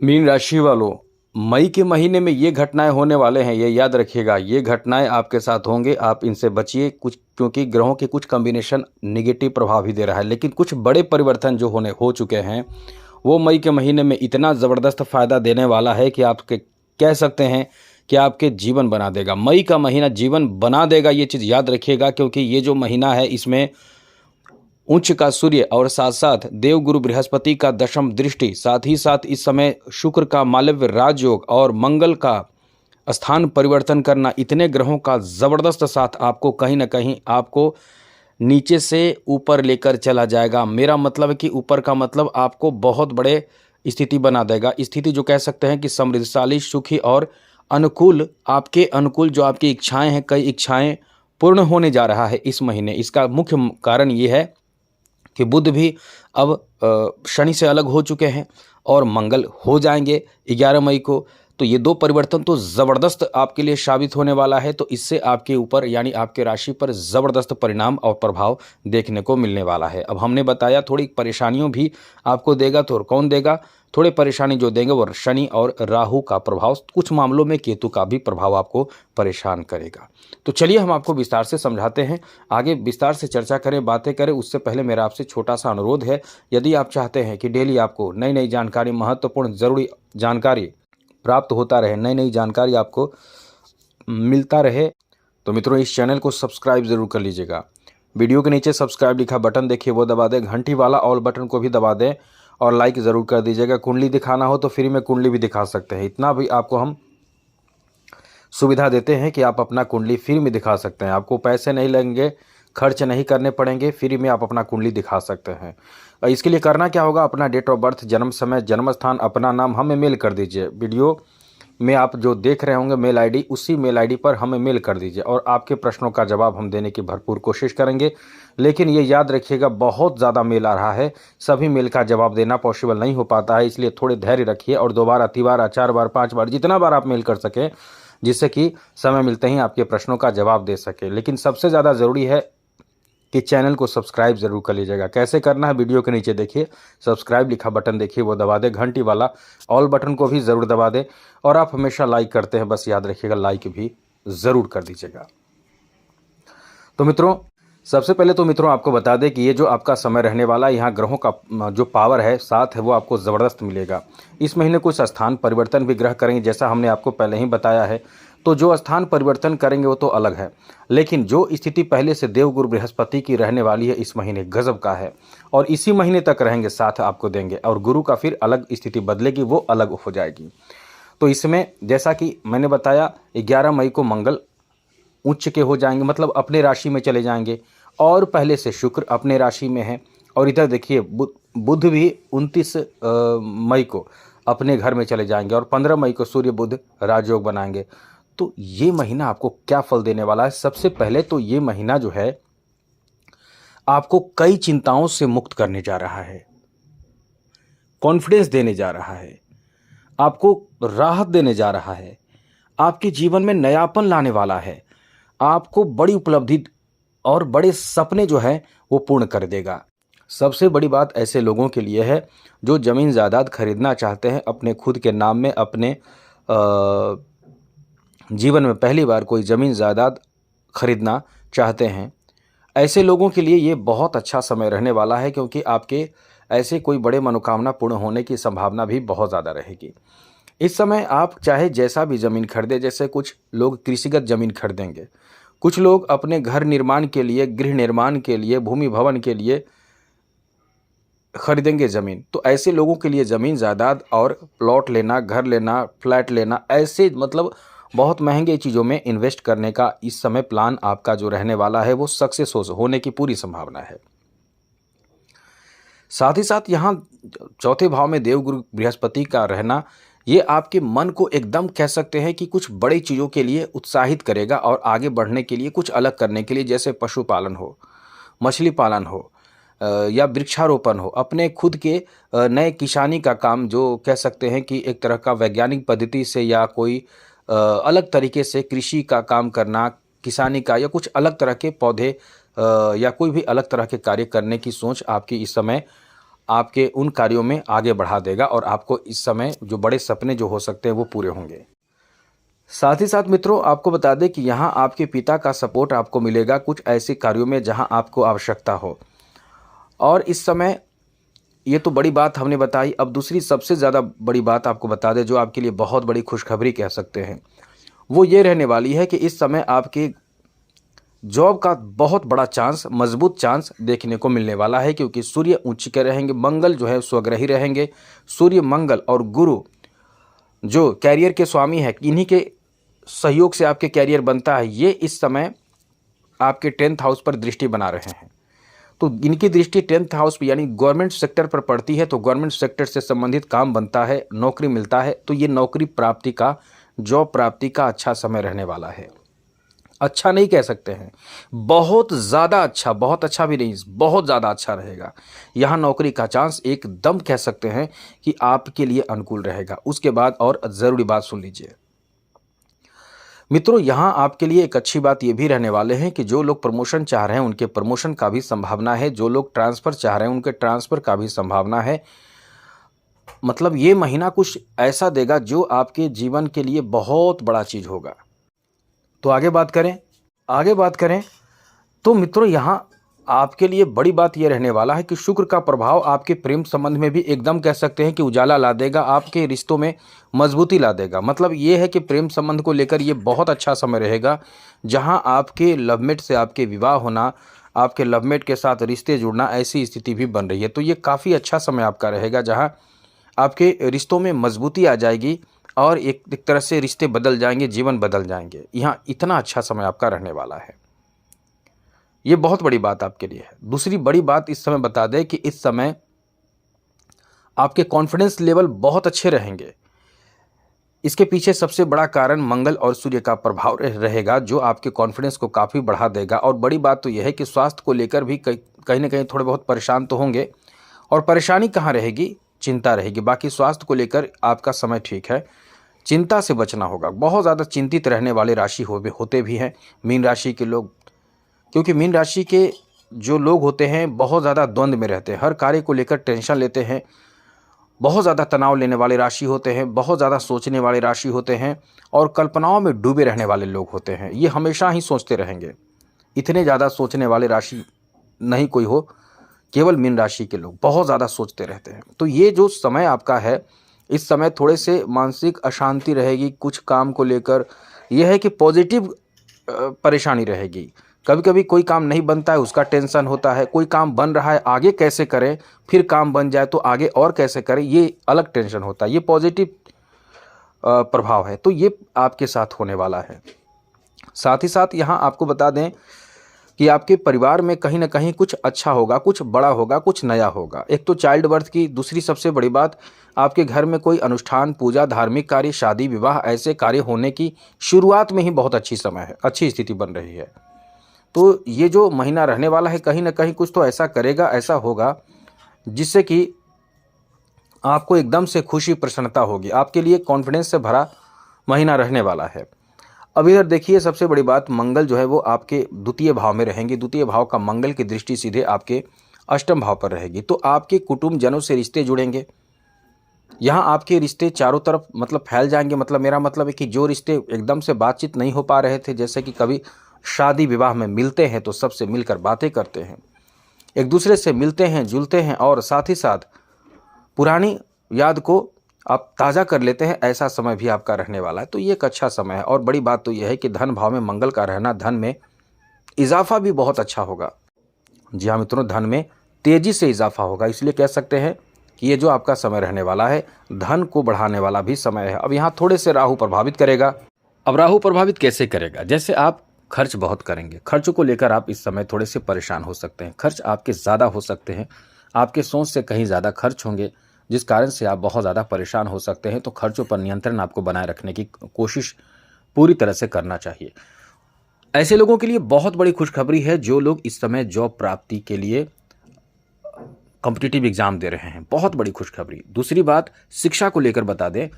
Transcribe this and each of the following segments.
Mean राशि वालों, मई के महीने में ये घटनाएं होने वाले हैं, ये याद रखिएगा। ये घटनाएं आपके साथ होंगे, आप इनसे बचिए कुछ, क्योंकि ग्रहों के कुछ कॉम्बिनेशन निगेटिव प्रभाव ही दे रहा है। लेकिन कुछ बड़े परिवर्तन जो हो चुके हैं, वो मई के महीने में इतना ज़बरदस्त फ़ायदा देने वाला है कि आपके कह सकते हैं कि आपके जीवन बना देगा। मई का महीना जीवन बना देगा, ये चीज़ याद रखिएगा, क्योंकि ये जो महीना है इसमें उच्च का सूर्य और साथ साथ देवगुरु बृहस्पति का दशम दृष्टि, साथ ही साथ इस समय शुक्र का मालव्य राजयोग और मंगल का स्थान परिवर्तन करना, इतने ग्रहों का ज़बरदस्त साथ आपको कहीं ना कहीं आपको नीचे से ऊपर लेकर चला जाएगा। मेरा मतलब है कि ऊपर का मतलब आपको बहुत बड़े स्थिति बना देगा। स्थिति जो कह सकते हैं कि समृद्धशाली, सुखी और अनुकूल, आपके अनुकूल जो आपकी इच्छाएं हैं, कई इच्छाएं पूर्ण होने जा रहा है इस महीने। इसका मुख्य कारण ये है कि बुध भी अब शनि से अलग हो चुके हैं और मंगल हो जाएंगे 11 मई को। तो ये दो परिवर्तन तो ज़बरदस्त आपके लिए साबित होने वाला है। तो इससे आपके ऊपर यानी आपके राशि पर ज़बरदस्त परिणाम और प्रभाव देखने को मिलने वाला है। अब हमने बताया थोड़ी परेशानियों भी आपको देगा, तो कौन देगा? थोड़े परेशानी जो देंगे वो शनि और राहु का प्रभाव, कुछ मामलों में केतु का भी प्रभाव आपको परेशान करेगा। तो चलिए हम आपको विस्तार से समझाते हैं, आगे विस्तार से चर्चा करें, बातें करें। उससे पहले मेरा आपसे छोटा सा अनुरोध है, यदि आप चाहते हैं कि डेली आपको नई नई जानकारी, महत्वपूर्ण ज़रूरी जानकारी प्राप्त होता रहे, नई नई जानकारी आपको मिलता रहे, तो मित्रों इस चैनल को सब्सक्राइब ज़रूर कर लीजिएगा। वीडियो के नीचे सब्सक्राइब लिखा बटन देखिए, वो दबा दें। घंटी वाला ऑल बटन को भी दबा दें और लाइक ज़रूर कर दीजिएगा। कुंडली दिखाना हो तो फ्री में कुंडली भी दिखा सकते हैं, इतना भी आपको हम सुविधा देते हैं कि आप अपना कुंडली फ्री में दिखा सकते हैं। आपको पैसे नहीं लगेंगे, खर्च नहीं करने पड़ेंगे, फ्री में आप अपना कुंडली दिखा सकते हैं। इसके लिए करना क्या होगा? अपना डेट ऑफ बर्थ, जन्म समय, जन्म स्थान, अपना नाम हमें मेल कर दीजिए। वीडियो में आप जो देख रहे होंगे मेल आईडी, उसी मेल आईडी पर हमें मेल कर दीजिए और आपके प्रश्नों का जवाब हम देने की भरपूर कोशिश करेंगे। लेकिन ये याद रखिएगा, बहुत ज़्यादा मेल आ रहा है, सभी मेल का जवाब देना पॉसिबल नहीं हो पाता है, इसलिए थोड़े धैर्य रखिए और 2 बार, 3 बार, 4 बार, 5 बार, जितना बार आप मेल कर सकें, जिससे कि समय मिलते ही आपके प्रश्नों का जवाब दे सके। लेकिन सबसे ज़्यादा ज़रूरी है कि चैनल को सब्सक्राइब जरूर कर लीजिएगा। कैसे करना है? वीडियो के नीचे देखिए, सब्सक्राइब लिखा बटन देखिए, वो दबा दें। घंटी वाला ऑल बटन को भी ज़रूर दबा दें और आप हमेशा लाइक करते हैं, बस याद रखिएगा लाइक भी ज़रूर कर दीजिएगा। तो मित्रों, सबसे पहले तो मित्रों आपको बता दें कि ये जो आपका समय रहने वाला है, यहाँ ग्रहों का जो पावर है, साथ है, वो आपको ज़बरदस्त मिलेगा। इस महीने कुछ स्थान परिवर्तन भी ग्रह करेंगे, जैसा हमने आपको पहले ही बताया है। तो जो स्थान परिवर्तन करेंगे वो तो अलग है, लेकिन जो स्थिति पहले से देवगुरु बृहस्पति की रहने वाली है इस महीने, गजब का है। और इसी महीने तक रहेंगे, साथ आपको देंगे। और गुरु का फिर अलग स्थिति बदलेगी, वो अलग हो जाएगी। तो इसमें जैसा कि मैंने बताया, 11 मई को मंगल उच्च के हो जाएंगे, मतलब अपने राशि में चले जाएंगे। और पहले से शुक्र अपने राशि में है। और इधर देखिए बुध भी 29 मई को अपने घर में चले जाएंगे और 15 मई को सूर्य बुध राजयोग बनाएंगे। तो ये महीना आपको क्या फल देने वाला है? सबसे पहले तो ये महीना जो है आपको कई चिंताओं से मुक्त करने जा रहा है, कॉन्फिडेंस देने जा रहा है, आपको राहत देने जा रहा है, आपके जीवन में नयापन लाने वाला है, आपको बड़ी उपलब्धि और बड़े सपने जो हैं वो पूर्ण कर देगा। सबसे बड़ी बात ऐसे लोगों के लिए है जो ज़मीन जायदाद खरीदना चाहते हैं अपने खुद के नाम में, अपने जीवन में पहली बार कोई ज़मीन जायदाद खरीदना चाहते हैं। ऐसे लोगों के लिए ये बहुत अच्छा समय रहने वाला है, क्योंकि आपके ऐसे कोई बड़े मनोकामना पूर्ण होने की संभावना भी बहुत ज़्यादा रहेगी। इस समय आप चाहे जैसा भी ज़मीन खरीदें, जैसे कुछ लोग कृषिगत ज़मीन खरीदेंगे, कुछ लोग अपने घर निर्माण के लिए, गृह निर्माण के लिए, भूमि भवन के लिए खरीदेंगे ज़मीन। तो ऐसे लोगों के लिए ज़मीन जायदाद और प्लॉट लेना, घर लेना, फ्लैट लेना, ऐसे मतलब बहुत महंगे चीज़ों में इन्वेस्ट करने का इस समय प्लान आपका जो रहने वाला है वो सक्सेस होने की पूरी संभावना है। साथ ही साथ यहाँ चौथे भाव में देवगुरु बृहस्पति का रहना, ये आपके मन को एकदम कह सकते हैं कि कुछ बड़ी चीज़ों के लिए उत्साहित करेगा और आगे बढ़ने के लिए, कुछ अलग करने के लिए, जैसे पशुपालन हो, मछली पालन हो या वृक्षारोपण हो, अपने खुद के नए किसानी का काम, जो कह सकते हैं कि एक तरह का वैज्ञानिक पद्धति से या कोई अलग तरीके से कृषि का काम करना, किसानी का, या कुछ अलग तरह के पौधे या कोई भी अलग तरह के कार्य करने की सोच आपकी इस समय आपके उन कार्यों में आगे बढ़ा देगा और आपको इस समय जो बड़े सपने जो हो सकते हैं वो पूरे होंगे। साथ ही साथ मित्रों, आपको बता दें कि यहाँ आपके पिता का सपोर्ट आपको मिलेगा कुछ ऐसे कार्यों में जहाँ आपको आवश्यकता हो। और इस समय ये तो बड़ी बात हमने बताई, अब दूसरी सबसे ज़्यादा बड़ी बात आपको बता दें जो आपके लिए बहुत बड़ी खुशखबरी कह सकते हैं, वो ये रहने वाली है कि इस समय आपके जॉब का बहुत बड़ा चांस, मजबूत चांस देखने को मिलने वाला है, क्योंकि सूर्य उच्च के रहेंगे, मंगल जो है स्वग्रही रहेंगे। सूर्य, मंगल और गुरु जो कैरियर के स्वामी है, इन्हीं के सहयोग से आपके कैरियर बनता है। ये इस समय आपके 10th हाउस पर दृष्टि बना रहे हैं, तो इनकी दृष्टि 10th हाउस पर यानी गवर्नमेंट सेक्टर पर पड़ती है, तो गवर्नमेंट सेक्टर से संबंधित काम बनता है, नौकरी मिलता है। तो ये नौकरी प्राप्ति का, जॉब प्राप्ति का अच्छा समय रहने वाला है। अच्छा नहीं कह सकते हैं, बहुत ज़्यादा अच्छा, बहुत अच्छा भी नहीं, बहुत ज़्यादा अच्छा रहेगा। यहाँ नौकरी का चांस एकदम कह सकते हैं कि आपके लिए अनुकूल रहेगा। उसके बाद और ज़रूरी बात सुन लीजिए मित्रों, यहाँ आपके लिए एक अच्छी बात ये भी रहने वाले हैं कि जो लोग प्रमोशन चाह रहे हैं उनके प्रमोशन का भी संभावना है, जो लोग ट्रांसफ़र चाह रहे हैं उनके ट्रांसफ़र का भी संभावना है। मतलब ये महीना कुछ ऐसा देगा जो आपके जीवन के लिए बहुत बड़ा चीज़ होगा। तो आगे बात करें तो मित्रों, यहाँ आपके लिए बड़ी बात यह रहने वाला है कि शुक्र का प्रभाव आपके प्रेम संबंध में भी एकदम कह सकते हैं कि उजाला ला देगा, आपके रिश्तों में मजबूती ला देगा। मतलब ये है कि प्रेम संबंध को लेकर ये बहुत अच्छा समय रहेगा, जहाँ आपके लवमेट से आपके विवाह होना, आपके लवमेट के साथ रिश्ते जुड़ना, ऐसी स्थिति भी बन रही है। तो ये काफ़ी अच्छा समय आपका रहेगा, जहाँ आपके रिश्तों में मजबूती आ जाएगी और एक तरह से रिश्ते बदल जाएंगे, जीवन बदल जाएंगे। यहाँ इतना अच्छा समय आपका रहने वाला है, ये बहुत बड़ी बात आपके लिए है। दूसरी बड़ी बात इस समय बता दें कि इस समय आपके कॉन्फिडेंस लेवल बहुत अच्छे रहेंगे। इसके पीछे सबसे बड़ा कारण मंगल और सूर्य का प्रभाव रहेगा, जो आपके कॉन्फिडेंस को काफ़ी बढ़ा देगा। और बड़ी बात तो यह है कि स्वास्थ्य को लेकर भी कहीं ना कहीं थोड़े बहुत परेशान तो होंगे, और परेशानी कहाँ रहेगी, चिंता रहेगी। बाकी स्वास्थ्य को लेकर आपका समय ठीक है, चिंता से बचना होगा। बहुत ज़्यादा चिंतित रहने वाले राशि होते भी हैं मीन राशि के लोग, क्योंकि मीन राशि के जो लोग होते हैं बहुत ज़्यादा द्वंद्व में रहते हैं, हर कार्य को लेकर टेंशन लेते हैं, बहुत ज़्यादा तनाव लेने वाले राशि होते हैं, बहुत ज़्यादा सोचने वाले राशि होते हैं, और कल्पनाओं में डूबे रहने वाले लोग होते हैं। ये हमेशा ही सोचते रहेंगे। इतने ज़्यादा सोचने वाले राशि नहीं कोई हो, केवल मीन राशि के लोग बहुत ज़्यादा सोचते रहते हैं। तो ये जो समय आपका है, इस समय थोड़े से मानसिक अशांति रहेगी कुछ काम को लेकर। यह है कि पॉजिटिव परेशानी रहेगी। कभी कभी कोई काम नहीं बनता है, उसका टेंशन होता है। कोई काम बन रहा है, आगे कैसे करें, फिर काम बन जाए तो आगे और कैसे करें, ये अलग टेंशन होता है। ये पॉजिटिव प्रभाव है, तो ये आपके साथ होने वाला है। साथ ही साथ यहाँ आपको बता दें कि आपके परिवार में कहीं ना कहीं कुछ अच्छा होगा, कुछ बड़ा होगा, कुछ नया होगा। एक तो चाइल्ड बर्थ की, दूसरी सबसे बड़ी बात, आपके घर में कोई अनुष्ठान, पूजा, धार्मिक कार्य, शादी विवाह, ऐसे कार्य होने की शुरुआत में ही बहुत अच्छी समय है, अच्छी स्थिति बन रही है। तो ये जो महीना रहने वाला है, कहीं ना कहीं कुछ तो ऐसा करेगा, ऐसा होगा जिससे कि आपको एकदम से खुशी, प्रसन्नता होगी। आपके लिए कॉन्फिडेंस से भरा महीना रहने वाला है। अब इधर देखिए, सबसे बड़ी बात, मंगल जो है वो आपके द्वितीय भाव में रहेंगे। द्वितीय भाव का मंगल की दृष्टि सीधे आपके अष्टम भाव पर रहेगी। तो आपके कुटुंब जनों से रिश्ते जुड़ेंगे। यहाँ आपके रिश्ते चारों तरफ मतलब फैल जाएंगे। मतलब मेरा मतलब है कि जो रिश्ते एकदम से बातचीत नहीं हो पा रहे थे, जैसे कि कभी शादी विवाह में मिलते हैं तो सबसे मिलकर बातें करते हैं, एक दूसरे से मिलते हैं, जुलते हैं, और साथ ही साथ पुरानी याद को आप ताज़ा कर लेते हैं, ऐसा समय भी आपका रहने वाला है। तो ये एक अच्छा समय है। और बड़ी बात तो यह है कि धन भाव में मंगल का रहना, धन में इजाफा भी बहुत अच्छा होगा। जी हाँ मित्रों, धन में तेजी से इजाफा होगा। इसलिए कह सकते हैं कि ये जो आपका समय रहने वाला है, धन को बढ़ाने वाला भी समय है। अब यहाँ थोड़े से राहु प्रभावित करेगा। अब राहु प्रभावित कैसे करेगा? जैसे आप खर्च बहुत करेंगे, खर्च को लेकर आप इस समय थोड़े से परेशान हो सकते हैं। खर्च आपके ज़्यादा हो सकते हैं, आपके सोच से कहीं ज़्यादा खर्च होंगे, जिस कारण से आप बहुत ज़्यादा परेशान हो सकते हैं। तो खर्चों पर नियंत्रण आपको बनाए रखने की कोशिश पूरी तरह से करना चाहिए। ऐसे लोगों के लिए बहुत बड़ी खुशखबरी है जो लोग इस समय जॉब प्राप्ति के लिए कॉम्पिटिटिव एग्जाम दे रहे हैं, बहुत बड़ी खुशखबरी। दूसरी बात, शिक्षा को लेकर बता दें,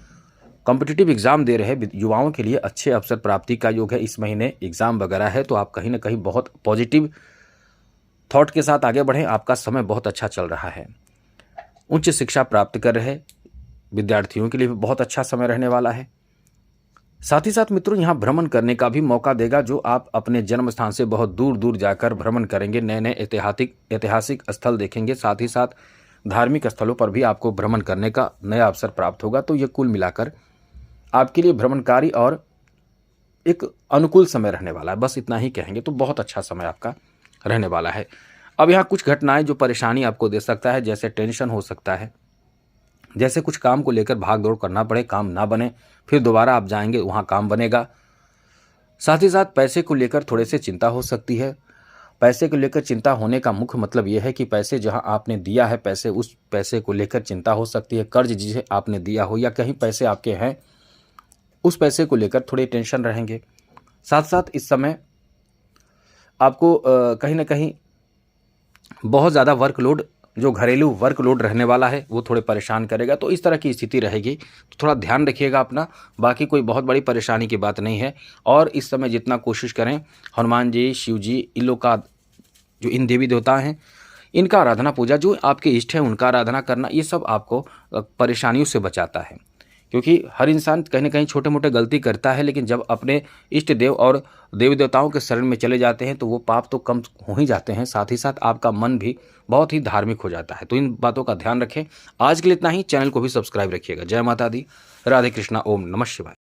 कॉम्पिटिटिव एग्जाम दे रहे युवाओं के लिए अच्छे अवसर प्राप्ति का योग है। इस महीने एग्जाम वगैरह है, तो आप कहीं ना कहीं बहुत पॉजिटिव थॉट के साथ आगे बढ़ें। आपका समय बहुत अच्छा चल रहा है। उच्च शिक्षा प्राप्त कर रहे विद्यार्थियों के लिए भी बहुत अच्छा समय रहने वाला है। साथ ही साथ मित्रों, यहाँ भ्रमण करने का भी मौका देगा, जो आप अपने जन्म स्थान से बहुत दूर दूर जाकर भ्रमण करेंगे, नए नए ऐतिहासिक स्थल देखेंगे, साथ ही साथ धार्मिक स्थलों पर भी आपको भ्रमण करने का नया अवसर प्राप्त होगा। तो ये कुल मिलाकर आपके लिए भ्रमणकारी और एक अनुकूल समय रहने वाला है, बस इतना ही कहेंगे। तो बहुत अच्छा समय आपका रहने वाला है। अब यहाँ कुछ घटनाएं जो परेशानी आपको दे सकता है, जैसे टेंशन हो सकता है, जैसे कुछ काम को लेकर भाग दौड़ करना पड़े, काम ना बने, फिर दोबारा आप जाएंगे वहाँ काम बनेगा। साथ ही साथ पैसे को लेकर थोड़े से चिंता हो सकती है। पैसे को लेकर चिंता होने का मुख्य मतलब यह है कि पैसे जहां आपने दिया है, पैसे उस पैसे को लेकर चिंता हो सकती है। कर्ज जिसे आपने दिया हो या कहीं पैसे आपके हैं, उस पैसे को लेकर थोड़े टेंशन रहेंगे। साथ साथ इस समय आपको कहीं ना कहीं बहुत ज़्यादा वर्कलोड, जो घरेलू वर्कलोड रहने वाला है, वो थोड़े परेशान करेगा। तो इस तरह की स्थिति रहेगी, तो थोड़ा ध्यान रखिएगा अपना। बाकी कोई बहुत बड़ी परेशानी की बात नहीं है। और इस समय जितना कोशिश करें, हनुमान जी, शिव जी, इन लोग का जो इन देवी देवता हैं, इनका आराधना पूजा, जो आपके इष्ट हैं उनका आराधना करना, ये सब आपको परेशानियों से बचाता है। क्योंकि हर इंसान कहीं ना कहीं छोटे मोटे गलती करता है, लेकिन जब अपने इष्ट देव और देवी देवताओं के शरण में चले जाते हैं तो वो पाप तो कम हो ही जाते हैं, साथ ही साथ आपका मन भी बहुत ही धार्मिक हो जाता है। तो इन बातों का ध्यान रखें। आज के लिए इतना ही। चैनल को भी सब्सक्राइब रखिएगा। जय माता दी, राधे कृष्णा, ओम नमः शिवाय।